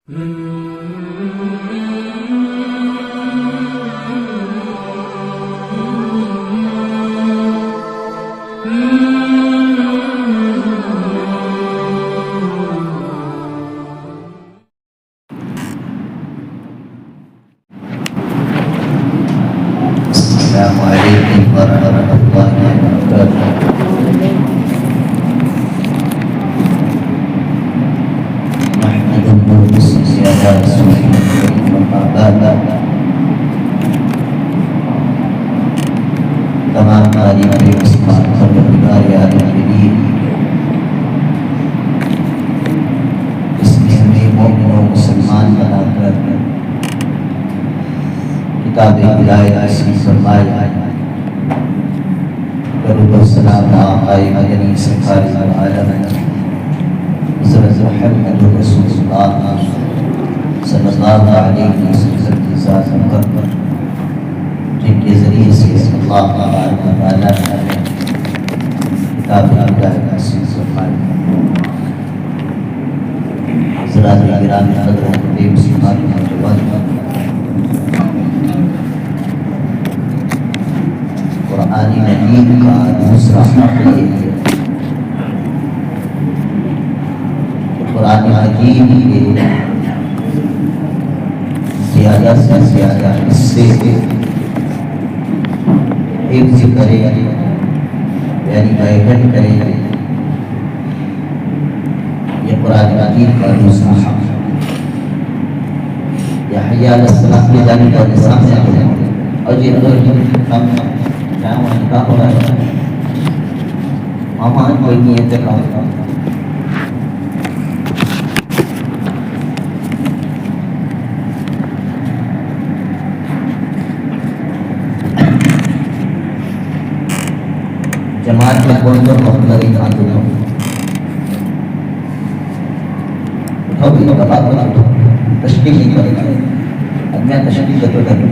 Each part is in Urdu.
السلام عليكم ورحمة الله وبركاته. نحمده ونصلي على رسوله الكريم أما بعد. تمام تعریف مسلمان پروردگار عالم کے لیے اس نے ہمیں مومن و مسلمان بنا کر کتاب ہدایت نصیب فرمایا. درود و سلام آقا مدنی سرکار عالم حضرت محمد رسول اللہ صلی اللہ علیہ وسلم کی ذات مقدس جن کے ذریعے سے اللہ تبارک و تعالیٰ نے کتاب ہدایت نصیب فرمایا. حضرات گرامی قدر و مسلمان نوجوان قرآن مجید کا دوسرا حق یہ ہے کہ قرآن مجید کے زیادہ سے زیادہ حصے حفظ کرے یعنی بیان کرے. یہ قرآن مجید کا دوسرا حق ہے. یحییٰ علیہ السلام کی جانب اور سامنے اور یہ ہم کیا ہوا نکاح ہو رہا ہے ماما کوئی نیت کر رہا ہوتا جماعت میں کون تو وقت لگے کہاں تو اٹھاؤ بھی تو بات بنا تشکیل نہیں کرے گا. اب میں تشکیل کرتے کرتے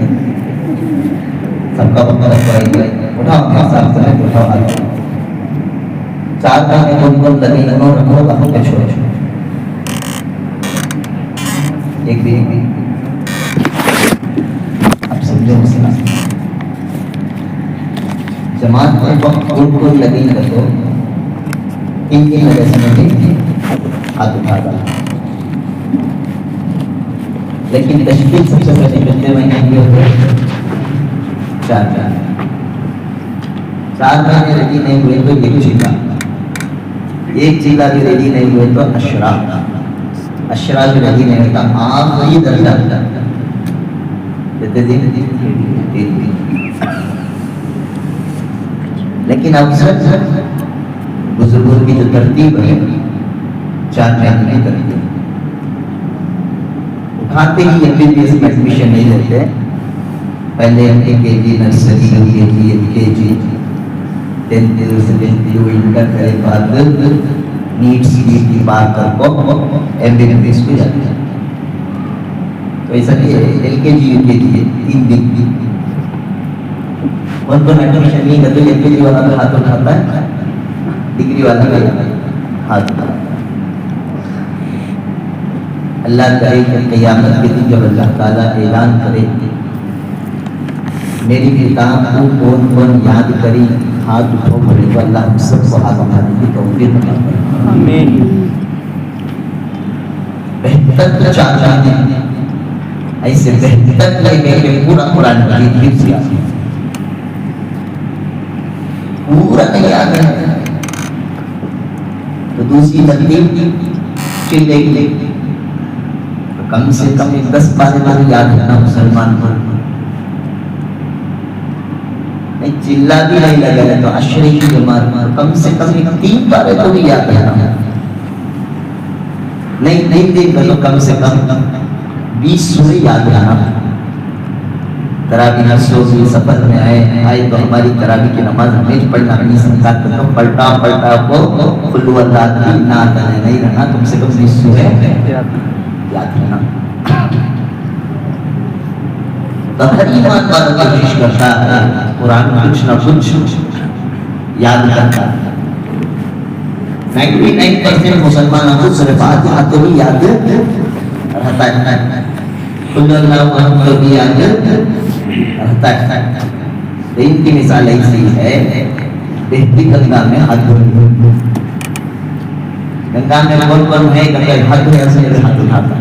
سب کا بندہ رکھوائی گئی اٹھاؤ صاحب سے اٹھاؤ آگے چار کام میں کون لگے لگاؤ رکھو کہاں پہ چھوڑے ایک بھی اب سمجھو مسئلہ. جماعت میں وقت کون لگے رکھو ان کی وجہ سے مجھے ہاتھ اٹھا گا. لیکن تشکیل سب سے پہلے بندے مہینے کی ہوتے چار مہینے ریڈی نہیں ہوئے تو ایک چیلا بھی ریڈی نہیں ہوئے تو اشرا بھی ریڈی نہیں ہوتا آخری درجہ لیکن اکثر بزرگوں کی جو ترتیب ہے چار مہینے کی ترتیب اٹھاتے ہی MBBS میں ایڈمیشن نہیں دیتے. پہلے LKG nursery UKG LKG 10th inter کرے بعد نیٹ CET پار کر کو MBBS کو جاتے ہیں. تو ایسا نہیں ہے LKG UKG 3 دن ان کو ایڈمیشن نہیں کرتے. LKG والا بھی ہاتھ اٹھاتا ہے ڈگری والا بھی ہاتھ اٹھاتا ہے. اللہ کرے کہ قیامت کے دن جب اللہ تعالیٰ اعلان کرے میری کتاب کو کون کون یاد کری ہاتھ اٹھو بولے تو اللہ ہم سب کو ہاتھ اٹھانے کی توفیق عطا کرے. آمین. بہتر چاہتا ہے ایسے بہتر لگے کہ پورا قرآن مجید حفظ کیا پورا نہیں یاد ہے تو دوسری ترتیب چلے گی کم سے کم 10 پارے یاد رکھنا مسلمان کو. چلا بھی نہیں لگا تو عشرے کی جماعت کم سے کم 3 پارے تو بھی یاد رکھنا. نہیں دیکھ تو کم سے کم 20 سورے یاد رکھنا. تراویح سوزی سفر میں آئے تو ہماری تراویح کی نماز ہمیں پڑھنا نہیں سکتا تو پلٹا کو کلو اللہ کی نعت نہیں رہنا. کم سے کم 20 سورے یاد رکھنا. تو ہر ایمان والا کوشش کرتا ہے قرآن کچھ نہ کچھ یاد کرتا ہے. 99% مسلمانوں کو صرف فاتحہ تو ہی یاد رہتا رہتا ہے. قل اللہ محمد بھی رہتا ہے. ان کی مثال ایسی ہے بہتی گنگا میں ہاتھ دھو. گنگا میں کون کون ہے گنگا ہاتھ دھویا سے ہاتھ اٹھاتا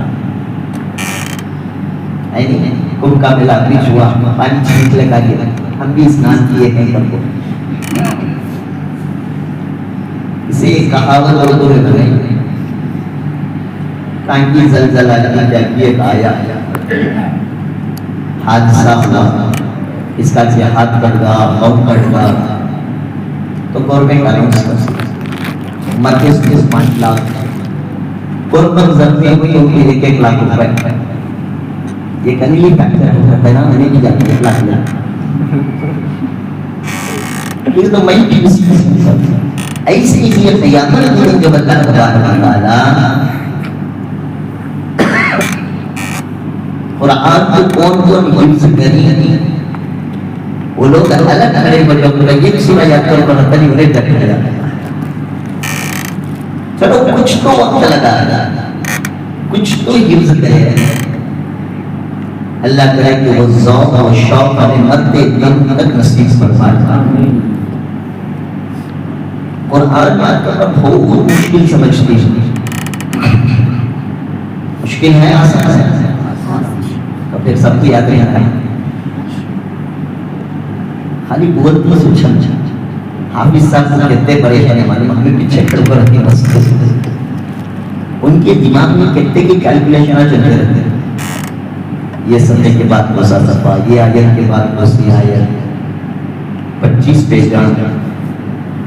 ہے نہیں. کمبھ کا میلہ بیچ ہوا, پانی چھینک لگا گیا, ہم بھی اسنان کیے ہیں کل کو. اسے ایک کہاوت اردو میں بنائی, ٹانکی زلزلہ جاگیے آیا, حادثہ ہوا, اس کا سے ہاتھ کٹ گیا, پاؤں کٹ گیا, تو گورنمنٹ اناؤنس کر مرکز 5 لاکھ, گورنمنٹ زمین ہوئی ہوگی 1 لاکھ روپے. یہ کنیلی فیکٹر ہوتا ہے نا, میں نے بھی جاتی 1 لاکھ لیا. یہ تو میں بھی ایسی یہ قیامت میں جو اللہ تبارک و تعالی قرآن کو کون کون حفظ کری, وہ لوگ الگ کھڑے بڑے ہوئے ایک سورہ یاد کر پر حتنی انہیں تک کھڑا. چلو کچھ تو وقت لگا, کچھ تو حفظ کرے. اللہ کرے کہ وہ ذوق و شوق ہمیں مرتے دم تک نصیب فرمائے. قرآن یاد کرنا بہت مشکل سمجھتی ہے, مشکل ہے آسان ہے, تو پھر سب کو یاد نہیں آتا. خالی بہت میں سوچا حافظ صاحب کو کتنے پریشانی ہمارے ہمیں پیچھے کھڑے پر رہتی ہیں, ان کے دماغ میں کتنے کی کیلکولیشن چلتے رہتے ہیں. یہ سننے کے بعد بسا صفا, یہ آیت کے بعد بسی آیت, 25 پیجاں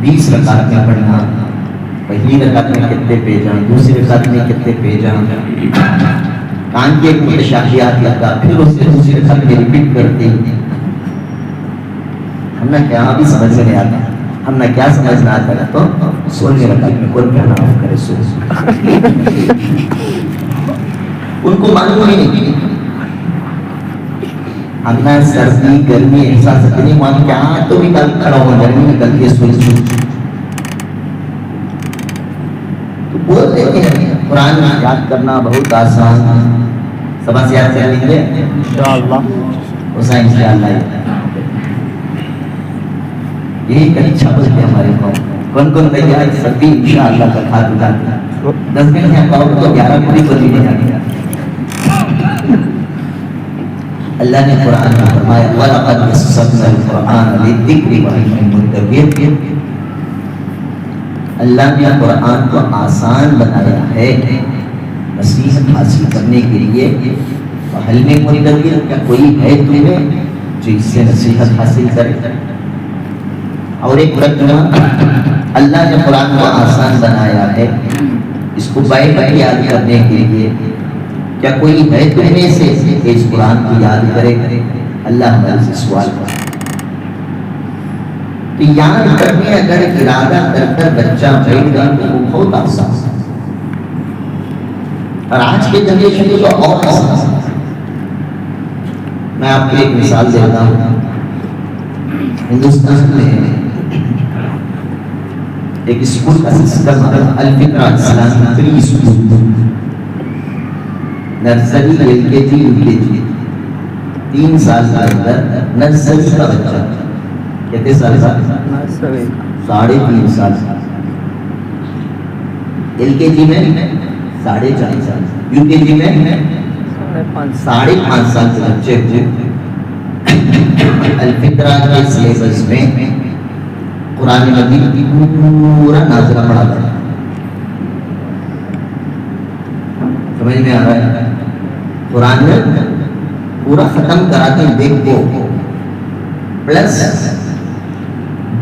20 رکعت میں پڑھنا. پہلی رکعت میں کتنے پیجاں, دوسری رکعت میں کتنے پیجاں, کان کے متشابہات لگا, پھر اس سے دوسری رکعت میں ریپیٹ کرتے. ہم نے کیا بھی سمجھ میں نہیں آتا, ہم نے کیا سمجھنا آتا ہے تو سونے رکعت میں کون کیا نام کرے سو. ان کو معلوم ہی نہیں. ہم نے سردی گرمی احساس اتنی مان کیا تو بھی کل کھڑا ہو گرمی نکلتی ہے سوئی تو بول دیتے ہیں. قرآن یاد کرنا بہت آسان, سب سے یاد کر لیں گے انشاءاللہ. حسین انشاءاللہ یہی کہیں چھاپس ہے ہمارے کون کون کہیں آج سردی انشاءاللہ کا کھات اٹھاتے 10 دن سے پاؤں تو 11 پوری بجی نہیں جاتی. اللہ نے قرآن میں فرمایا وَلَقَدْ يَسَّرْنَا الْقُرْآنَ لِلذِّكْرِ فَهَلْ مِن مُدَّكِرٍ. اللہ نے قرآن کو آسان بنایا ہے نصیحت حاصل کرنے کے لیے. فَهَلْ مِن مُدَّكِرٍ, کیا کوئی ہے تمہیں جو اس سے نصیحت حاصل کرے. اور ایک ترجمہ, اللہ نے قرآن کو آسان بنایا ہے اس کو بائبل یاد کرنے کے لیے. کیا کوئی ہے تم میں سے اس قرآن کو یاد کرے. اللہ ہمارے سے سوال کرے تو یاد کرنے اگر ارادہ کر کر بچہ بیٹھ گیا تو وہ بہت آسان ہے. اور آج کے جنریشن کو تو اور آسان. میں آپ کو ایک مثال دیتا ہوں. ہندوستان میں ایک اسکول کا سسٹم ہے الفکرہ اسلامی پری اسکول, نرسری ایل کے جی یو کے جی 3 سال کے اندر نرسری کا بچہ کتنے سال کا 3.5 سال, ایل کے جی میں 4.5 سال, یو کے جی میں 5.5 سال کے بچے کو الفکرہ کے سلیبس میں قرآن مجید پورا ناظرہ پڑھاتا ہے. سمجھ میں آ رہا ہے. قرآن میں پورا ختم کراتے ہیں دیکھو, پلس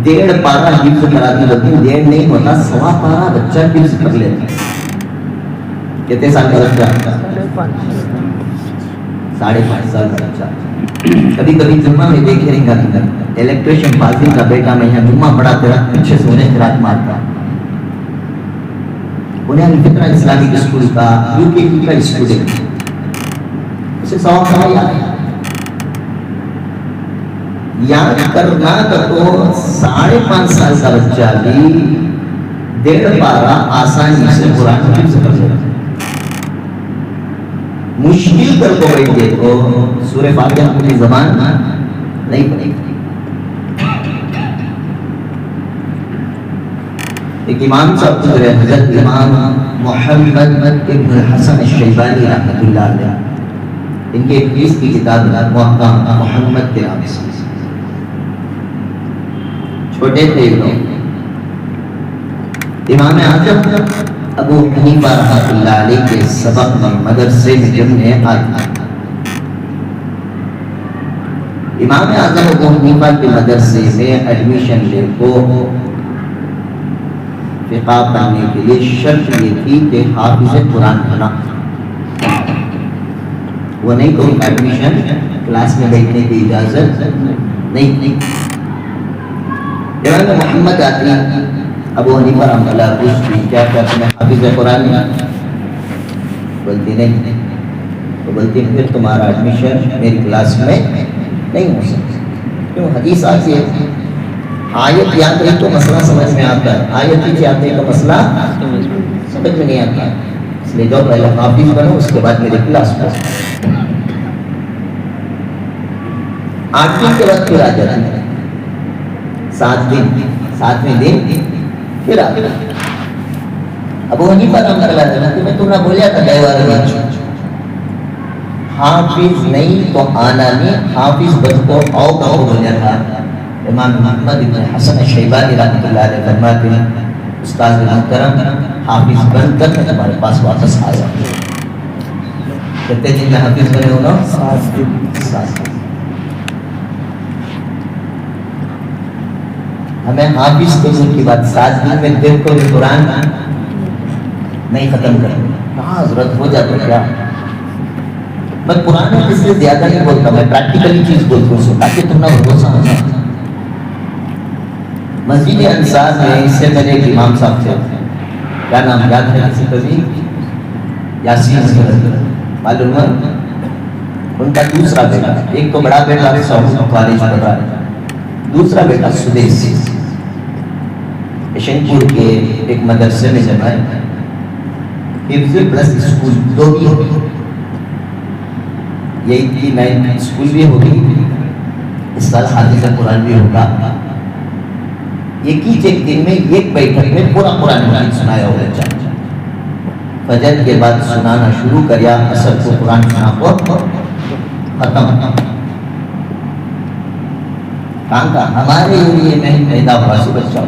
1.5 پارہ حفظ کراتے ہوتے ہیں. 1.5 نہیں ہوتا 1.25 پارہ بچہ حفظ کر لیتا ہے. کتنے سال کا بچہ 5.5 سال کا بچہ. کبھی کبھی جمعہ میں دیکھے نہیں کرتا, الیکٹریشین فاضل کا بیٹا میں یہاں جمعہ پڑھاتے رہا پیچھے سونے سے رات مارتا. انہیں الفکرہ اسلامک اسکول کا یو کے جی کا اسٹوڈنٹ اسے سوال سوال یاد کرنا تو 5.5 سال کا بچہ بھی 1.5 پارہ آسانی سے قرآن حفظ کر لیتا. مشکل کر کو بھائی دیکھو سورہ فاتحہ اپنی زبان نہیں پڑے گی. ایک امام صاحب گزرے حضرت امام محمد ابن الحسن الشیبانی رحمۃ اللہ علیہ، ان کے حدیث کی کتاب موقع محمد کے نام سے، چھوٹے تھے لوگ. امام اعظم ابو حنیفہ رحمۃ اللہ علیہ کے سبق میں مدرسے میں جب میں آیا، امام اعظم ابو حنیفہ کے مدرسے میں ایڈمیشن لے کو فقہ پڑھنے کے لیے شرط یہ تھی کہ حافظ قرآن ہونا. وہ نہیں کوئی ایڈمیشن کلاس میں بیٹھنے کی اجازت نہیں. امام محمد آتی ابو حنیفہ رحمۃ اللہ پوچھتی کیا تمہیں حافظ قرآن ہے؟ بولتی نہیں. تو بولتی پھر تمہارا ایڈمیشن میری کلاس میں نہیں ہو سکتا. کیوں؟ حدیث آتی ہے، آیت یاد رہی تو مسئلہ سمجھ میں آتا ہے، آیت ہی یاد رہی تو مسئلہ سمجھ میں نہیں آتا. اس لیے جو پہلے حافظ بنو اس کے بعد میری کلاس میں. 8 دن کے بعد پھر آ جاتی ہے، 7 دن، 7ویں دن پھر آ جاتی. ابو حنیفہ رحمۃ اللہ علیہ میں تم نے بولیا تھا کئی بار حافظ نہیں تو آنا نہیں، حافظ بن کو آؤ کا بولیا تھا. امام محمد ابن حسن الشیبانی رحمۃ اللہ علیہ فرماتے ہیں استاد محترم حافظ بن کر میں تمہارے پاس واپس آیا. کتنے دن میں حافظ بنے ہو نا؟ 7 دن. ہمیں حافظ بننے کی بات 7 دن میں دل کو بھی قرآن نہیں ختم کریں. کہاں ضرورت ہو جاتا کیا؟ میں قرآن میں کس سے زیادہ نہیں بولتا، میں پریکٹیکلی چیز بولتا ہوں تاکہ تم نہ بھروسہ ہو جائے. مسجد انصار میں اس سے پہلے ایک امام صاحب تھے، کیا نام یاد ہے کسی کو بھی؟ یاسین معلوم ہے. ان کا دوسرا بیٹا، ایک تو بڑا بیٹا سعود کالج پڑھ رہا ہے، دوسرا بیٹا سدیس اشن پور کے ایک مدرسے میں جمع ہے، حفظ پلس اسکول دو بھی ہوگی. یہ 9 اسکول بھی ہوگی، اس سال حافظ قرآن بھی ہوگا. ایک دن میں ایک بیٹھک میں پورا قرآن مجید سنایا ہوگا. فجر کے بعد سنانا شروع کریا، اثر کو قرآن سنا کو ختم. کہاں کا ہمارے لیے میں پیدا ہوا سی بچہ.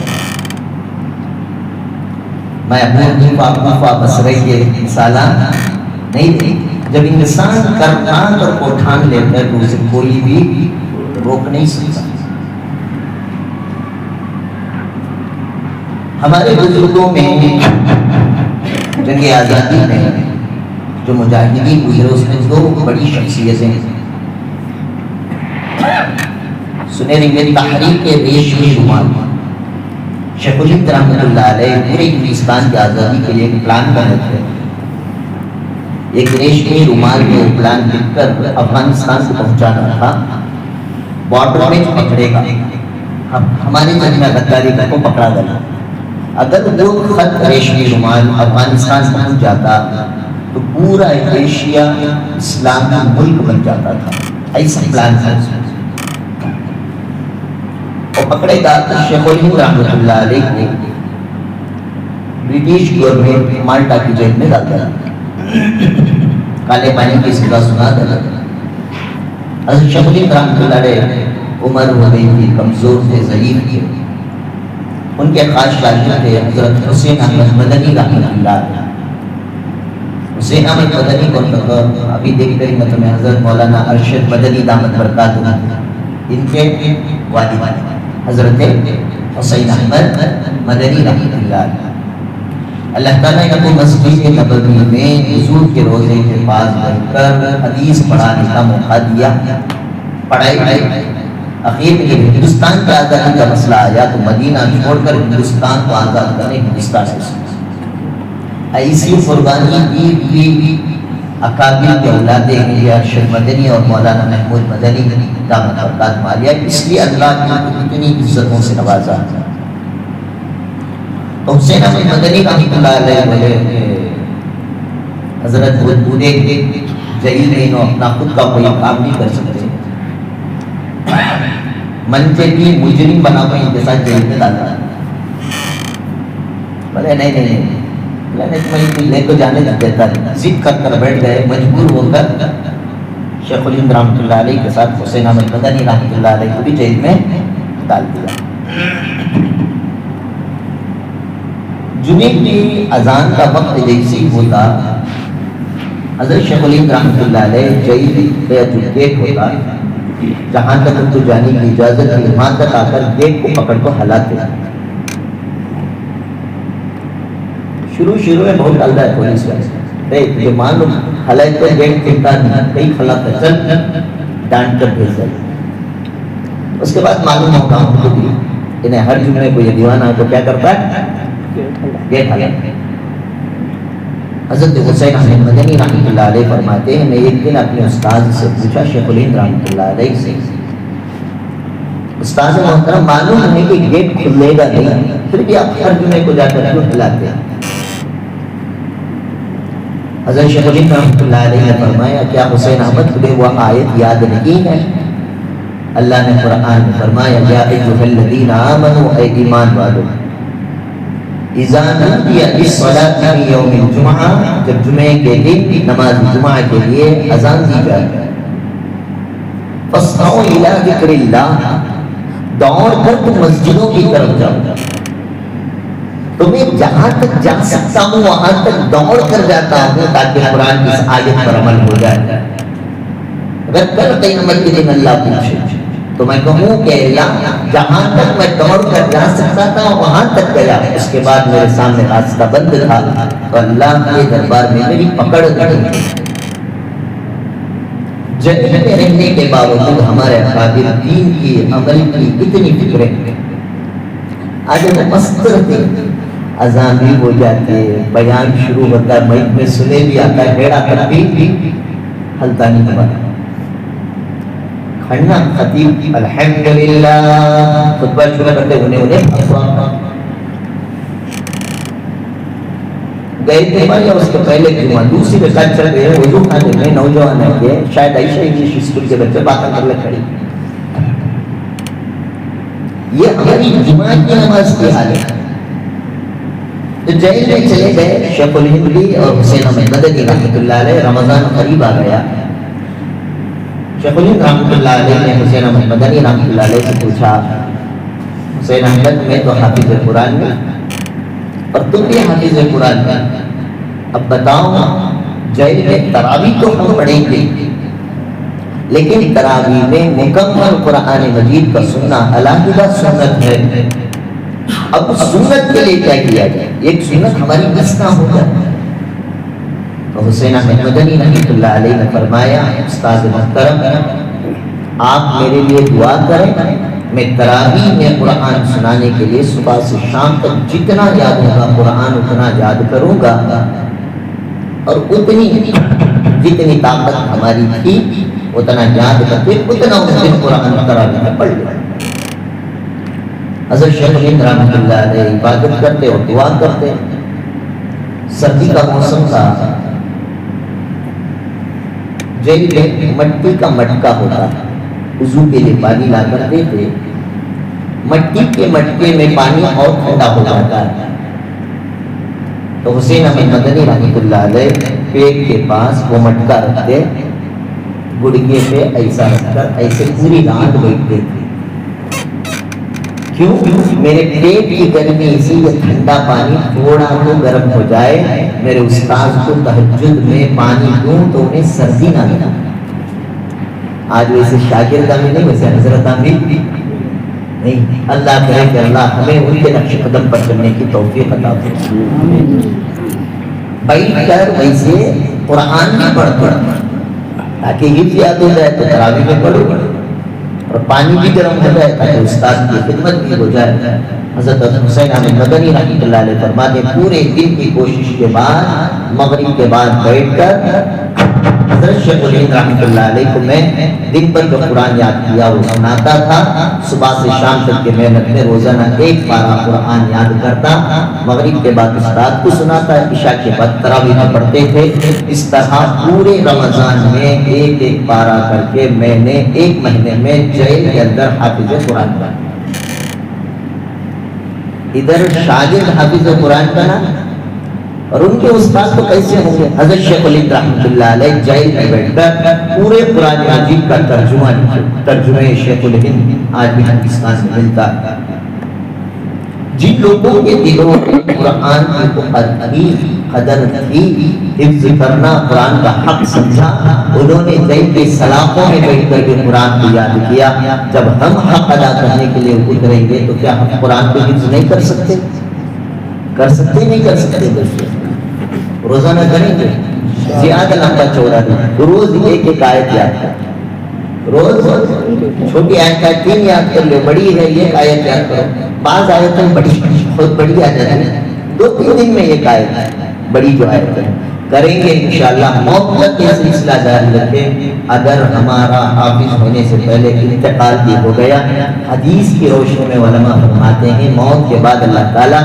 میں اپنے کوفہ بصرے کے سالہ نہیں تھی. جب انسان کرنا کو ٹھان لیتا ہے تو اسے کوئی بھی روک نہیں سکتا. ہمارے بزرگوں میں جنگ آزادی میں جو مجاہدین گزرے اس میں 2 بڑی شخصیتیں سنہری میں تحریک ریشمی رومال. شیخ الہند رحمۃ اللہ علیہ پورے ہندوستان کی آزادی کے لیے ایک پلان بنا تھے. ایک ریشمی رومال میں وہ پلان لکھ کر افغانستان کو پہنچانا تھا. بارڈر میں پکڑے گا، ہمارے جنگ میں غداری کو پکڑا گیا. اگر وہ خط ریشمی رومال افغانستان پہنچ جاتا تو پورا ایشیا اسلامی ملک بن جاتا تھا. ایسا پلان تھا. اور پکڑے گا تو شیخ الہند رحمۃ اللہ علیہ کو برٹش گورنمنٹ مالٹا کی جیل میں ڈال دیا، کالے پانی کی سزا سنا دیا. حضرت شیخ الہند رحمۃ اللہ علیہ عمر ہو گئی تھی، کمزور تھے، ضعیف تھے. ان کے خاص شاگرد تھے حضرت حسین احمد مدنی رحمۃ اللہ علیہ. حسین احمد مدنی کو ابھی دیکھتے ہی مطلب حضرت مولانا ارشد مدنی دامت برکاتہ ان کے والد حضرت حسین احمد مدنی رحمۃ اللہ علیہ. اللہ تعالیٰ نے مسجد نبوی میں حضور کے روزے کے پاس بیٹھ کر حدیث پڑھانے کا موقع دیا. پڑھائی اخیر میں جب ہندوستان کی آزادی کا مسئلہ آیا تو مدینہ چھوڑ کر ہندوستان کو آزاد کرنے ہندوستان سے ایسی قربانی کی اکابر کے اولاد ارشد مدنی اور مولانا محمود مدنی دامت برکاتہ عالیہ. اس لیے اللہ نے اتنی عزتوں سے نوازا. تو حسین احمد مدنی رحمۃ اللہ علیہ حضرت بودے جیل میں انہوں اپنا خود کا کوئی کام نہیں کر سکتے، منچے بھی مجرم بنا ہوئے ان کے ساتھ جیل میں ڈالا۔ بولے نہیں نہیں نہیں، اللہ نے تمہیں لے تو جانے دیتا، ضد کر کر بیٹھ گئے، مجبور ہو کر شیخ الہند رحمۃ اللہ علیہ کے ساتھ حسین احمد مدنی رحمۃ اللہ علیہ کو بھی جیل میں ڈال دیا۔ جمعے کی اذان کا وقت جیسے ہوتا، حضرت شیخ الہند رحمۃ اللہ علیہ جیل بیت الگیٹ ہوتا، جہاں تک ان کو جانے کی اجازت ہے وہاں تک آ کر گیٹ کو پکڑ کو ہلاتے۔ شروع میں بہت ڈالتا ہے پولیس والے، یہ معلوم ہلائے تو گیٹ کھلتا نہیں، کئی کھلاتا چل ڈانٹ کر بھیج دے۔ اس کے بعد معلوم ہوگا ہم کو بھی انہیں ہر جمعے کو یہ دیوانہ تو کیا کرتا ہے، گیٹ ہلاتا۔ حضرت حسین احمد مدنی رحمۃ اللہ علیہ فرماتے ہیں، میں ایک دن اپنے استاد سے پوچھا، شیخ الہند رحمۃ اللہ علیہ سے، استاد محترم معلوم ہے کہ گیٹ کھلے گا نہیں، پھر بھی آپ ہر جمعے کو جا کر کیوں ہلاتے ہیں؟ حضرت شیخ الہند رحمۃ اللہ علیہ نے فرمایا، کیا حسین احمد تمہیں وہ آیت یاد نہیں ہے؟ اللہ نے قرآن میں فرمایا، یا ایھا الذین آمنوا، اے ایمان والو، اذا نودی للصلاۃ فی یوم الجمعہ، جب جمعے کے دن نماز جمعہ کے لیے اذان دی جائے، فاسعوا الی ذکر اللہ، دوڑ کر تم مسجدوں کی طرف جاؤ۔ تمہیں جہاں تک جا سکتا ہوں وہاں تک دوڑ کر جاتا ہوں تاکہ قرآن کی اس آیت پر عمل ہو جائے۔ اگر کل قیامت کے دن اللہ پوچھے تو میں کہوں کہ اللہ جہاں تک میں دوڑ کر جا سکتا تھا وہاں تک گیا، اس کے بعد میرے سامنے راستہ بند تھا تو اللہ کے دربار میں میری پکڑ نہیں۔ جنت میں رہنے کے باوجود ہمارے اکابر دین کی عمل کی اتنی فکریں، آج ہم مست رہتے، اذان بھی ہو جاتے، بیان شروع ہوتا ہے، مائک میں سنے بھی آتا ہے، ہیڑا کر بھی ہلتا نہیں ہمارا کھڑنا۔ خطیب الحمدللہ خطبہ شروع کرتے انہیں گئے تھے یا اس کے پہلے جمعہ دوسری رکعت چل رہے ہیں، وضو خانے میں نوجوان ہے کہ شاید عائشہ انگلش اسکول کے بچے باتیں کر لے کھڑی۔ یہ ہماری جمعہ کی نماز کی حالت ہے۔ تو جیل میں چلے گئے شیخ الہند اور حسین احمد مدنی رحمۃ اللہ علیہ، رمضان قریب آ گیا۔ شیخ الہند رحمۃ اللہ علیہ نے حسین احمد مدنی رحمۃ اللہ علیہ سے پوچھا، حسین احمد میں تو حافظ قرآن میں اور تم بھی حافظ قرآن میں، اب بتاؤ جیل میں تراویح تو ہم پڑھیں گے لیکن تراویح میں مکمل قرآن مجید کا سننا علیحدہ سنت ہے، اب سنت کے لیے کیا کیا جائے، ایک سنت ہماری بس نہ ہو جائے۔ تو حسین احمد مدنی رحمۃ اللہ علیہ نے فرمایا، استاد محترم آپ میرے لیے دعا کریں، میں تراویح میں قرآن سنانے کے لیے صبح سے شام تک جتنا یاد ہوگا قرآن اتنا یاد کروں گا، اور اتنی جتنی طاقت ہماری تھی اتنا یاد کرتے، اتنا اس دن قرآن تراویح میں پڑھ لیا۔ حضرت شیخ الہند رحمۃ اللہ علیہ عبادت کرتے اور دعا کرتے۔ سردی کا موسم تھا، جیل میں مٹی کا مٹکا ہوتا، وضو کے لیے پانی لا کر دیتے، مٹی کے مٹکے میں پانی اور ٹھنڈا ہو جاتا ہے۔ تو حسین احمد مدنی رحمۃ اللہ علیہ پیٹ کے پاس وہ مٹکا رکھتے، گڑگے پہ ایسا رکھ کر ایسے پوری رات بیٹھتے تھے۔ کیوں؟ میرے پیٹ کی گرمی سے یہ ٹھنڈا پانی تھوڑا تو گرم ہو جائے، میرے استاذ کو تہجد میں پانی دوں تو انہیں سردی نہ لگے۔ آج ویسے شاگرد بھی نہیں، ویسے حضرت بھی نہیں۔ اللہ کرے کہ اللہ ہمیں ان کے نقش قدم پر چلنے کی توفیق عطا فرمائے۔ بیٹھ کر ویسے قرآن بھی پڑھتا تاکہ یہ یاد ہو جائے تو تراویح میں پڑھو، اور پانی بھی گرم ہو جائے تاکہ استاد کی خدمت بھی ہو جائے۔ حضرت حسین احمد مدنی رحمۃ اللہ علیہ فرماتے پورے دن کی کوشش کے بعد مغرب کے بعد بیٹھ کر حضرت شیخ الہند رحمۃ اللہ علیہ کو میں دن بھر جو قرآن یاد کیا وہ سناتا تھا. صبح سے شام تک کی محنت میں روزانہ 1 پارہ قرآن یاد کرتا. مغرب کے بعد استاد کو سناتا. عشاء کے بعد تراویح میں پڑھتے تھے. اس طرح پورے رمضان میں 1 پارہ کر کے میں نے 1 مہینے میں جیل کے اندر حافظ قرآن بنا. ادھر شاگرد حافظ قرآن بنا اور ان کے استاد تو کیسے ہوں گے. حضرت شیخ الہند رحمۃ اللہ علیہ جیل میں بیٹھ کر پورے قرآن مجید کا ترجمہ شیخ الہند آج بھی ہندوستان میں ملتا ہے. جن لوگوں کے دلوں میں قرآن کی قدر تھی, حفظ کرنا قرآن کا حق سمجھا, انہوں نے جیل کے سلاخوں میں بیٹھ کر کے قرآن کو یاد کیا. جب ہم حق ادا کرنے کے لیے اتریں گے تو کیا ہم قرآن کو حفظ نہیں کر سکتے؟ نہیں کر سکتے. روزانہ کریں گے, زیادہ لمبا چوڑا نہیں, روز 1 آیت یاد کر. روز چھوٹی آیت کا 3 یاد کر لو, بڑی ہے 1 آیت یاد کرو. بعض آیتیں بہت بڑی آ جاتی ہیں, 2-3 دن میں 1 آیت بڑی جو آیت ہے کریں گے انشاءاللہ. موت تک یہ سلسلہ جاری رکھیں. اگر ہمارا حافظ ہونے سے پہلے انتقال بھی ہو گیا, حدیث کی روشنی میں علماء فرماتے ہیں موت کے بعد اللہ تعالیٰ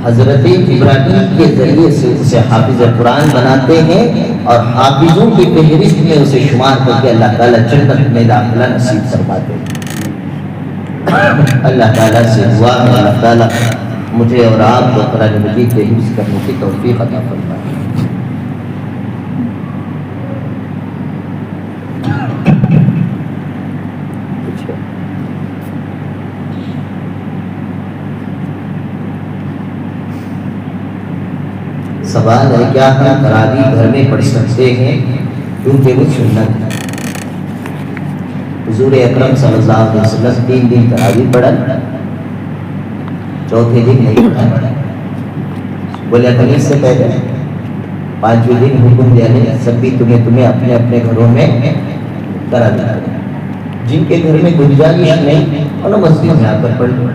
حضرت ابراہیم کے ذریعے سے اسے حافظ قرآن بناتے ہیں اور حافظوں کی فہرست میں اسے شمار کر کے اللہ تعالیٰ جنت میں داخلہ نصیب فرماتے ہیں. اللہ تعالیٰ سے دعا ہے اللہ تعالیٰ مجھے اور آپ کو قرآن مجید کے حفظ کرنے کی توفیق عطا فرمائے. سوال ہے کیا ہم تراویح گھر میں پڑھ سکتے ہیں کیونکہ وہ سنت ہے. حضور اکرم صلی اللہ علیہ وسلم 3 دن تراویح پڑھا, 4تھے دن نہیں پڑھا. بولے خمیس سے پہلے 5ویں دن حکم دیا ہے سب بھی تمہیں اپنے اپنے گھروں میں کرا دیا. جن کے گھر میں گنجائش نہیں انہوں مسجد میں آ کر پڑھ لو.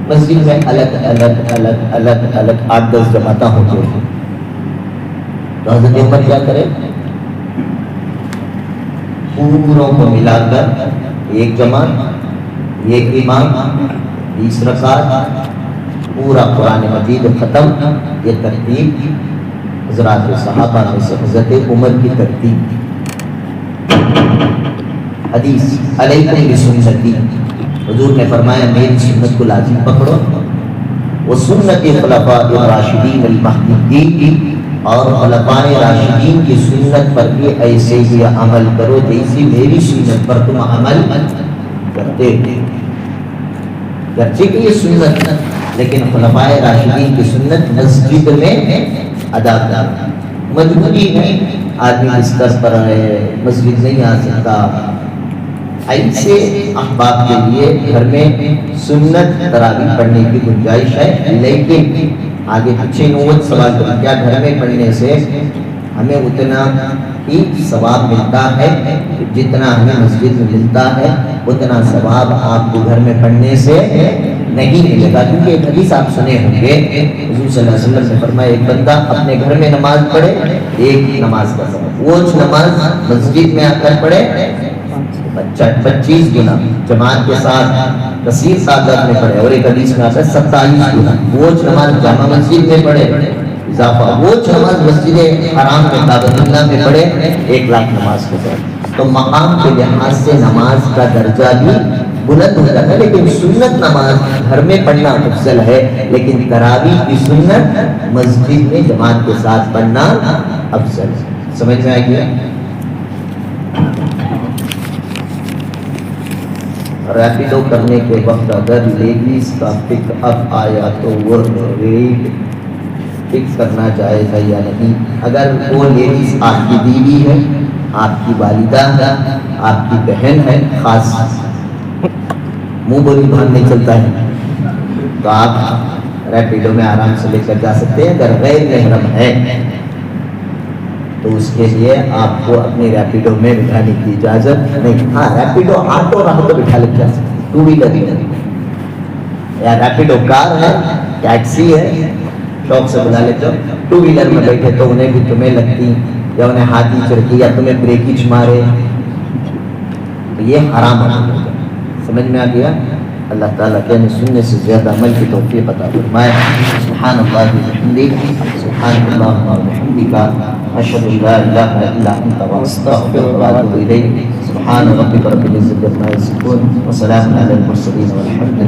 مسجد میں الگ 8-10 جماعتیں ہوتی ہیں. تو حضرت عمر کیا کرے, پوروں کو ملا کر 1 جماعت, 1 امام, 20 رکعت, پورا قرآن مجید ختم. یہ ترتیب حضرات صحابہ میں سے حضرت عمر کی ترتیب. حدیث علیکم بسنتی, حضور نے فرمایا میری سنت کو لازم پکڑو. وہ سنت خلفاء الراشدین المہدیین, اور خلفاء راشدین کی سنت پر بھی ایسے ہی عمل کرو جیسی میری سنت پر تم عمل کرتے ہو. گرچہ کہ یہ سنت لیکن خلفاء راشدین کی سنت مسجد میں ادا کرنا. مجبوری ہے, آدمی بستر پر ہے, مسجد نہیں آ سکتا, ایسے احباب کے لیے گھر میں سنت تراویح پڑھنے کی گنجائش ہے. لیکن آگے پیچھے نوبت سوال کریں کیا گھر میں پڑھنے سے ہمیں اتنا ہی ثواب ملتا ہے جتنا ہمیں مسجد میں ملتا ہے؟ اتنا ثواب آپ کو گھر میں پڑھنے سے نہیں ملے گا. کیونکہ ایک حدیث آپ سنے ہوں گے, حضور صلی اللہ علیہ وسلم نے فرمایا ایک بندہ اپنے گھر میں نماز پڑھے 1 نماز کا ثواب, وہ نماز مسجد میں آ کر پڑھے 25 گنا, جماعت کے ساتھ کثیر تعداد میں پڑھے, اور ایک حدیث میں آتا ہے 27 گنا. وہ نماز جامع مسجد میں پڑھے اضافہ, وہ نماز مسجد حرام میں کعبۃ اللہ میں پڑھے 1 لاکھ نماز کے ساتھ. تو مقام کے لحاظ سے نماز کا درجہ بھی بلند ہو جاتا ہے. لیکن سنت نماز گھر میں پڑھنا افضل ہے, لیکن تراویح کی سنت مسجد میں جماعت کے ساتھ پڑھنا افضل ہے. سمجھ میں آ گیا؟ ریپیڈو کرنے کے وقت اگر لیڈیز کا پک اپ آیا تو وہ ریٹ فکس کرنا جائز ہے یا نہیں؟ اگر وہ لیڈیز آپ کی بیوی ہے, آپ کی والدہ ہے, آپ کی بہن ہے, خاص منہ بولی بھان نہیں چلتا ہے, تو آپ ریپیڈو میں آرام سے لے کر جا سکتے ہیں. اگر غیر محرم ہے تو اس کے لیے آپ کو اپنی ریپیڈو میں بٹھانے کی اجازت نہیں. ہاں ریپیڈو آٹو رہا تو بٹھا لے جا سکتے, 2 ویلر یا ریپیڈو کار ہے, ٹیکسی ہے, شوق سے بلا لیتے ہو. 2 ویلر میں بیٹھے تو انہیں بھی تمہیں لگتی یا انہیں ہاتھی چڑھے یا تمہیں بریکیچ مارے تو یہ حرام عمل ہوگا. سمجھ میں آ گیا؟ اللہ تعالیٰ کہنے سننے سے زیادہ عمل کی توفیق عطا فرمائے. سبحان اللہ وبحمدہ، سبحان اللہ وبحمدہ، اشہد ان لا الہ الا انت واستغفرک واتوب الیک. سبحان ربک رب العزۃ عما یصفون وسلام علی المرسلین والحمد للہ.